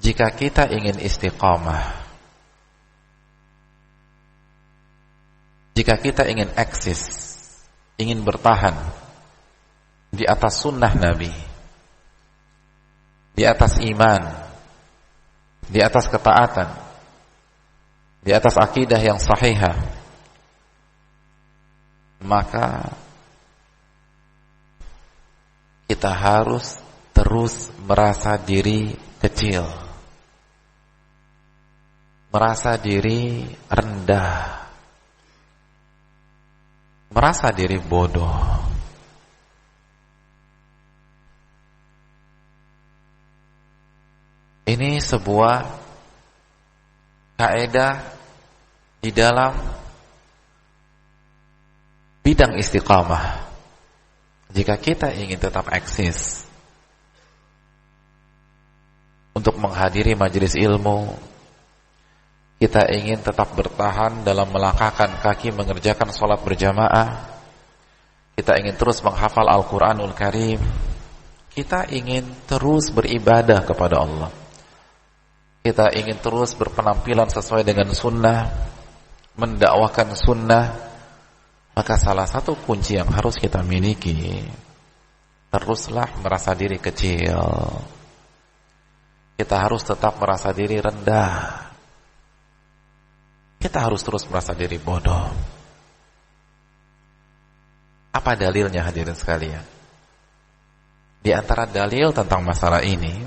jika kita ingin istiqamah, jika kita ingin eksis, ingin bertahan di atas sunnah Nabi, di atas iman, di atas ketaatan, di atas akidah yang sahihah, maka kita harus terus merasa diri kecil, merasa diri rendah, merasa diri bodoh. Ini sebuah kaidah di dalam bidang istiqamah. Jika kita ingin tetap eksis untuk menghadiri majelis ilmu, kita ingin tetap bertahan dalam melangkahkan kaki mengerjakan sholat berjamaah, kita ingin terus menghafal Al-Quranul Karim, kita ingin terus beribadah kepada Allah, kita ingin terus berpenampilan sesuai dengan sunnah, mendakwakan sunnah, maka salah satu kunci yang harus kita miliki, teruslah merasa diri kecil. Kita harus tetap merasa diri rendah. Kita harus terus merasa diri bodoh. Apa dalilnya hadirin sekalian? Di antara dalil tentang masalah ini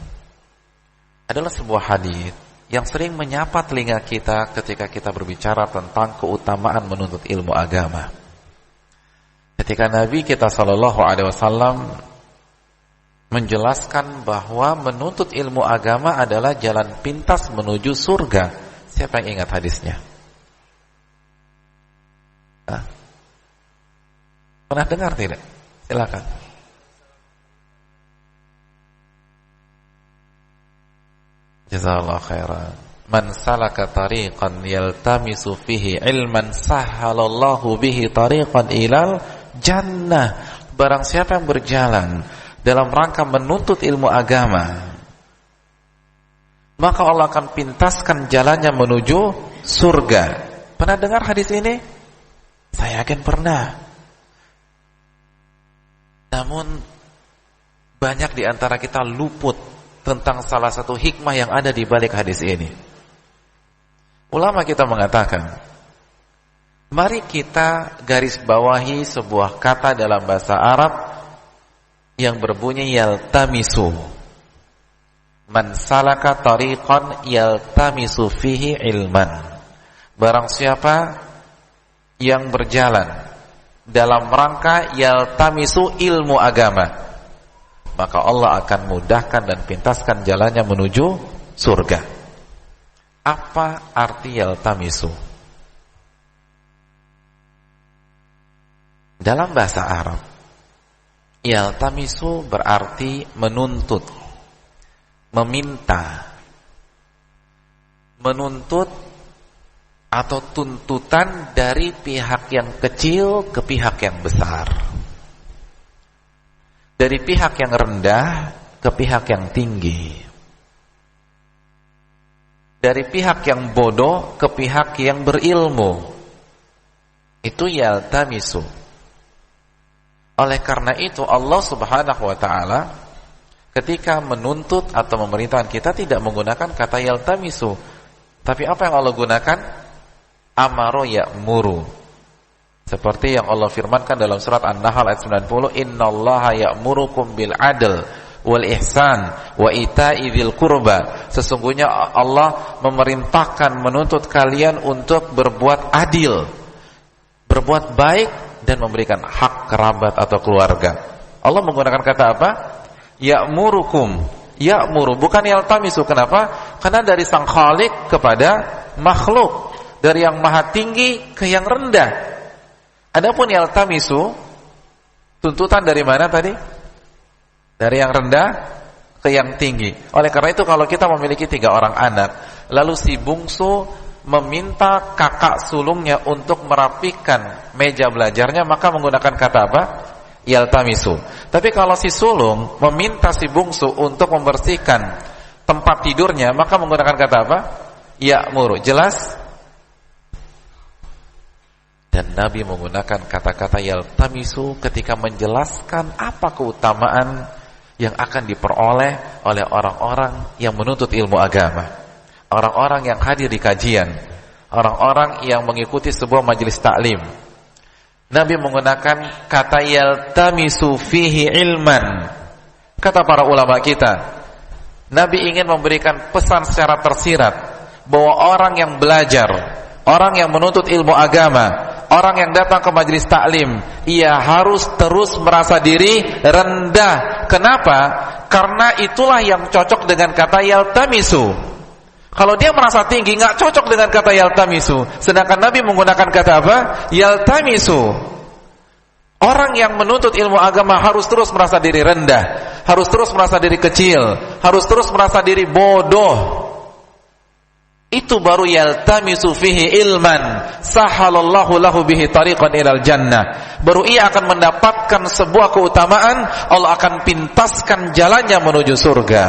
adalah sebuah hadis yang sering menyapa telinga kita ketika kita berbicara tentang keutamaan menuntut ilmu agama. Ketika Nabi kita SAW menjelaskan bahwa menuntut ilmu agama adalah jalan pintas menuju surga. Siapa yang ingat hadisnya? Pernah dengar tidak? Silakan. Jazakallahu khairan. Man salaka tariqan yaltamisu fihi ilman sahhalallahu bihi tariqan ilal jannah. Barang siapa yang berjalan dalam rangka menuntut ilmu agama, maka Allah akan pintaskan jalannya menuju surga. Pernah dengar hadis ini? Saya yakin pernah. Namun banyak di antara kita luput tentang salah satu hikmah yang ada di balik hadis ini. Ulama kita mengatakan, mari kita garis bawahi sebuah kata dalam bahasa Arab yang berbunyi yaltamisu. Man salaka tariqan yaltamisu fihi ilman. Barang siapa yang berjalan dalam rangka yaltamisu ilmu agama, maka Allah akan mudahkan dan pintaskan jalannya menuju surga. Apa arti yaltamisu? Dalam bahasa Arab, yaltamisu berarti menuntut, meminta, menuntut atau tuntutan dari pihak yang kecil ke pihak yang besar, dari pihak yang rendah ke pihak yang tinggi, dari pihak yang bodoh ke pihak yang berilmu. Itu yaltamisu. Oleh karena itu Allah Subhanahu wa ta'ala ketika menuntut atau memerintahkan kita tidak menggunakan kata yaltamisu, tapi apa yang Allah gunakan? Amaro ya'muru. Seperti yang Allah firmankan dalam surat An-Nahl ayat 90, innallaha ya'murukum bil adl wal ihsan wa ita'i dzil qurba. Sesungguhnya Allah memerintahkan, menuntut kalian untuk berbuat adil, berbuat baik dan memberikan hak kerabat atau keluarga. Allah menggunakan kata apa? Ya'murukum. Ya'muru, bukan yaltamisu. Kenapa? Karena dari sang khalik kepada makhluk, dari yang maha tinggi ke yang rendah. Adapun yaltamisu, tuntutan dari mana tadi? Dari yang rendah ke yang tinggi. Oleh karena itu kalau kita memiliki 3 orang anak, lalu si bungsu meminta kakak sulungnya untuk merapikan meja belajarnya, maka menggunakan kata apa? Yaltamisu. Tapi kalau si sulung meminta si bungsu untuk membersihkan tempat tidurnya, maka menggunakan kata apa? Ya'muru. Jelas? Dan Nabi menggunakan kata-kata yaltamisu ketika menjelaskan apa keutamaan yang akan diperoleh oleh orang-orang yang menuntut ilmu agama, orang-orang yang hadir di kajian, orang-orang yang mengikuti sebuah majelis taklim. Nabi menggunakan kata yaltamisu fihi ilman. Kata para ulama kita, Nabi ingin memberikan pesan secara tersirat bahwa orang yang belajar, orang yang menuntut ilmu agama, orang yang datang ke majelis taklim, ia harus terus merasa diri rendah. Kenapa? Karena itulah yang cocok dengan kata yaltamisu. Kalau dia merasa tinggi, nggak cocok dengan kata yaltamisu. Sedangkan Nabi menggunakan kata apa? Yaltamisu. Orang yang menuntut ilmu agama harus terus merasa diri rendah, harus terus merasa diri kecil, harus terus merasa diri bodoh. Itu baru yaltamisu fihi ilman, sahalallahu lahu bihi tariqan ilal jannah. Baru ia akan mendapatkan sebuah keutamaan, Allah akan pintaskan jalannya menuju surga.